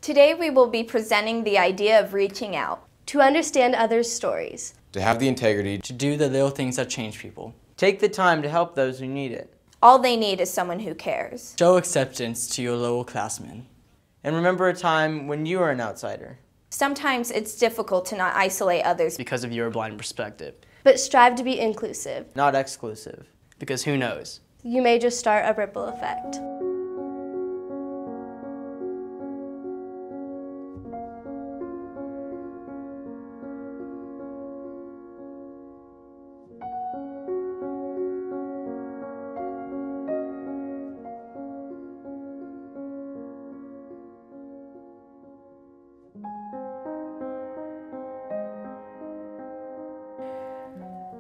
Today we will be presenting the idea of reaching out. To understand others' stories. To have the integrity. To do the little things that change people. Take the time to help those who need it. All they need is someone who cares. Show acceptance to your lower classmen. And remember a time when you were an outsider. Sometimes it's difficult to not isolate others because of your blind perspective. But strive to be inclusive. Not exclusive. Because who knows? You may just start a ripple effect.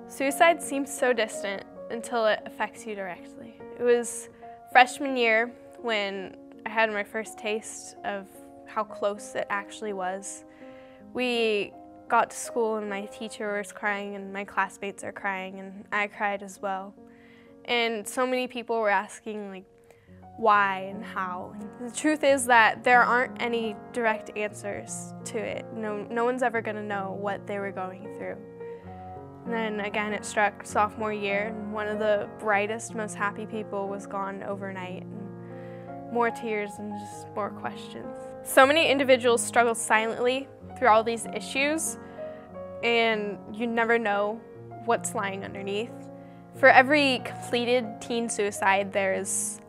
Suicide seems so distant until it affects you directly. It was freshman year when I had my first taste of how close it actually was. We got to school and my teacher was crying and my classmates are crying and I cried as well. And so many people were asking like why and how. And the truth is that there aren't any direct answers to it. No one's ever gonna know what they were going through. And then again, it struck sophomore year, and one of the brightest, most happy people was gone overnight. And more tears and just more questions. So many individuals struggle silently through all these issues, and you never know what's lying underneath. For every completed teen suicide, there's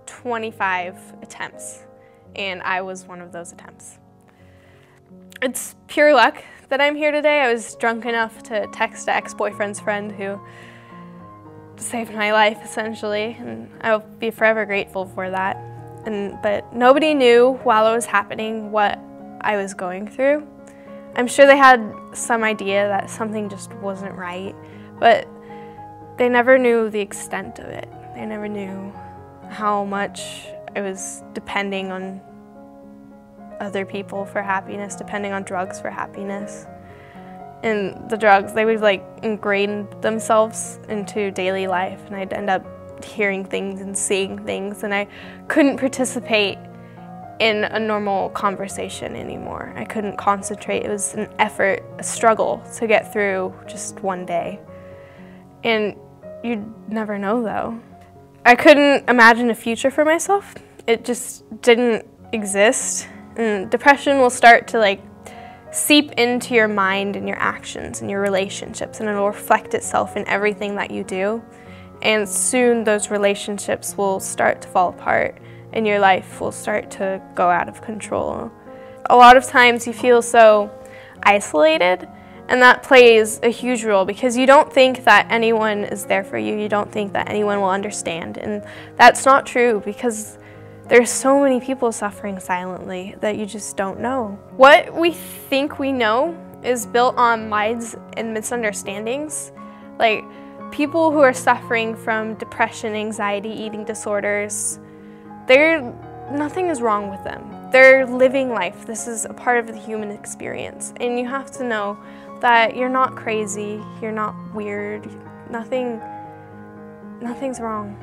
25 attempts, and I was one of those attempts. It's pure luck that I'm here today. I was drunk enough to text an ex-boyfriend's friend who saved my life, essentially, and I'll be forever grateful for that. But nobody knew while it was happening what I was going through. I'm sure they had some idea that something just wasn't right, but they never knew the extent of it. They never knew how much I was depending on other people for happiness, depending on drugs for happiness. And the drugs, they would like ingrain themselves into daily life, and I'd end up hearing things and seeing things, and I couldn't participate in a normal conversation anymore. I couldn't concentrate. It was an effort, a struggle to get through just one day. And you'd never know though. I couldn't imagine a future for myself. It just didn't exist. And depression will start to like seep into your mind and your actions and your relationships, and it'll reflect itself in everything that you do. And soon those relationships will start to fall apart and your life will start to go out of control. A lot of times you feel so isolated, and that plays a huge role because you don't think that anyone is there for you. You don't think that anyone will understand, and that's not true because there's so many people suffering silently that you just don't know. What we think we know is built on lies and misunderstandings. Like people who are suffering from depression, anxiety, eating disorders, nothing is wrong with them. They're living life. This is a part of the human experience. And you have to know that you're not crazy, you're not weird, nothing's wrong.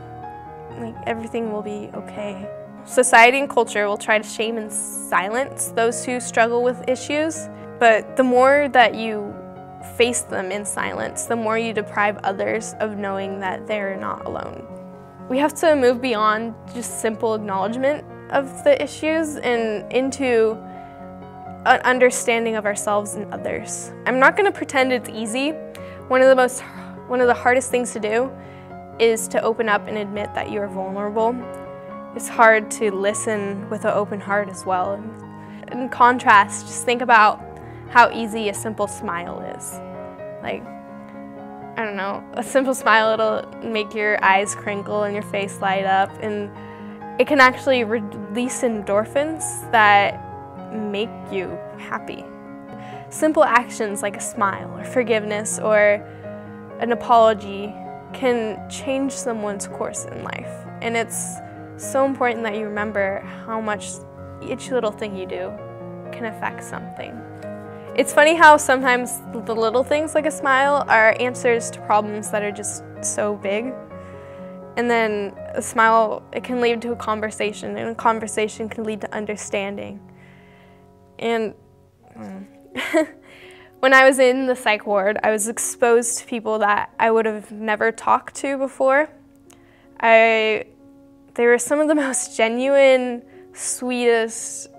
Like everything will be okay. Society and culture will try to shame and silence those who struggle with issues, but the more that you face them in silence, the more you deprive others of knowing that they're not alone. We have to move beyond just simple acknowledgement of the issues and into an understanding of ourselves and others. I'm not going to pretend it's easy. One of the hardest things to do is to open up and admit that you are vulnerable. It's hard to listen with an open heart as well. In contrast, just think about how easy a simple smile is. Like, I don't know, a simple smile, it'll make your eyes crinkle and your face light up, and it can actually release endorphins that make you happy. Simple actions like a smile or forgiveness or an apology can change someone's course in life, and it's so important that you remember how much each little thing you do can affect something. It's funny how sometimes the little things like a smile are answers to problems that are just so big. And then a smile, it can lead to a conversation, and a conversation can lead to understanding. And when I was in the psych ward, I was exposed to people that I would have never talked to before. They were some of the most genuine, sweetest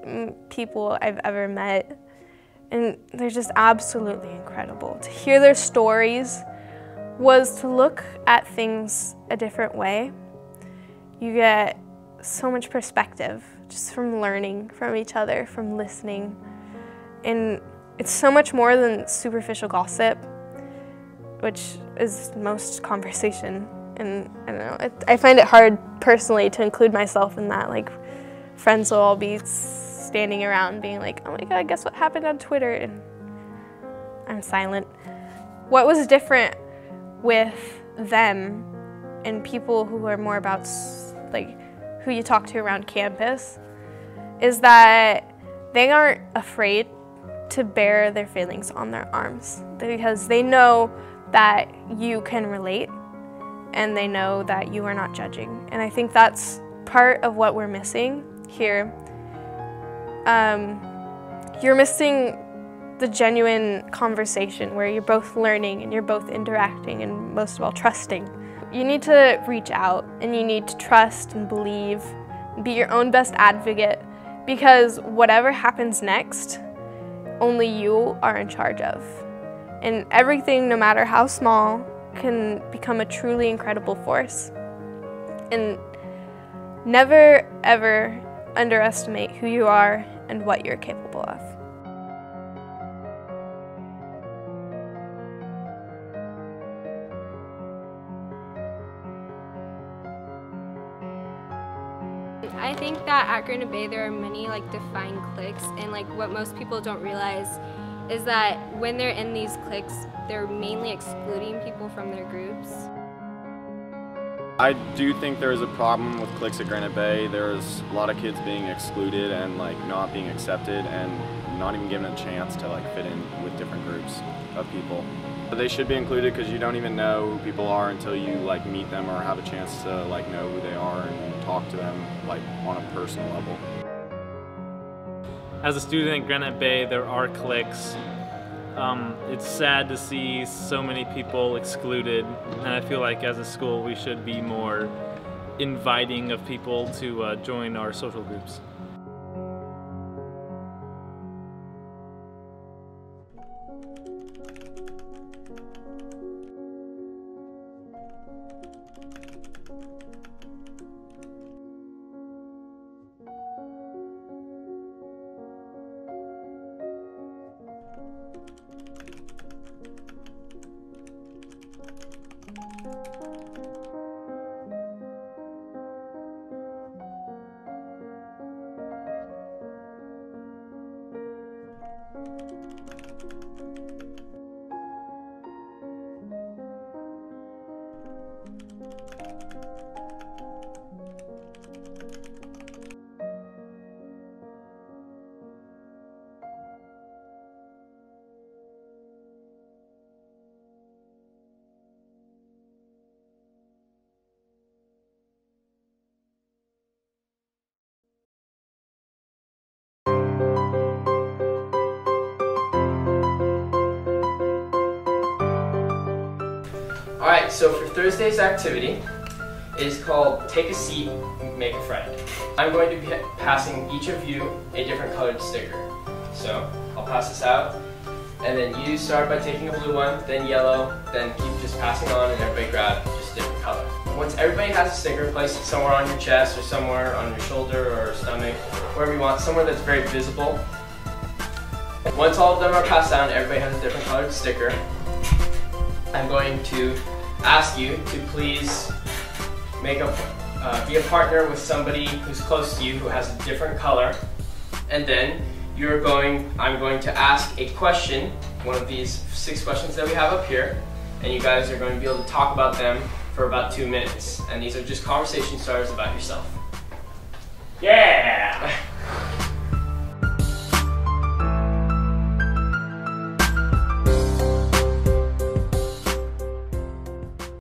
people I've ever met. And they're just absolutely incredible. To hear their stories was to look at things a different way. You get so much perspective just from learning from each other, from listening. And it's so much more than superficial gossip, which is most conversation. And I don't know, I find it hard personally to include myself in that. Like, friends will all be standing around being like, oh my God, guess what happened on Twitter? And I'm silent. What was different with them and people who are more about like who you talk to around campus is that they aren't afraid to bear their feelings on their arms, because they know that you can relate and they know that you are not judging. And I think that's part of what we're missing here. You're missing the genuine conversation where you're both learning and you're both interacting and most of all trusting. You need to reach out and you need to trust and believe and be your own best advocate, because whatever happens next, only you are in charge of. And everything, no matter how small, can become a truly incredible force. And never, ever underestimate who you are and what you're capable of. I think that at Granite Bay there are many defined cliques, and what most people don't realize is that when they're in these cliques, they're mainly excluding people from their groups. I do think there's a problem with cliques at Granite Bay. There's a lot of kids being excluded and not being accepted and not even given a chance to fit in with different groups of people. But they should be included because you don't even know who people are until you meet them or have a chance to know who they are and talk to them on a personal level. As a student at Granite Bay, there are cliques. It's sad to see so many people excluded, and I feel like as a school we should be more inviting of people to join our social groups. Alright, so for Thursday's activity, it is called Take a Seat, Make a Friend. I'm going to be passing each of you a different colored sticker. So, I'll pass this out, and then you start by taking a blue one, then yellow, then keep just passing on, and everybody grab just a different color. Once everybody has a sticker, place it somewhere on your chest, or somewhere on your shoulder, or stomach, wherever you want, somewhere that's very visible. Once all of them are passed down, everybody has a different colored sticker. I'm going to ask you to please be a partner with somebody who's close to you who has a different color, and then I'm going to ask a question, one of these 6 questions that we have up here, and you guys are going to be able to talk about them for about 2 minutes, and these are just conversation starters about yourself. Yeah!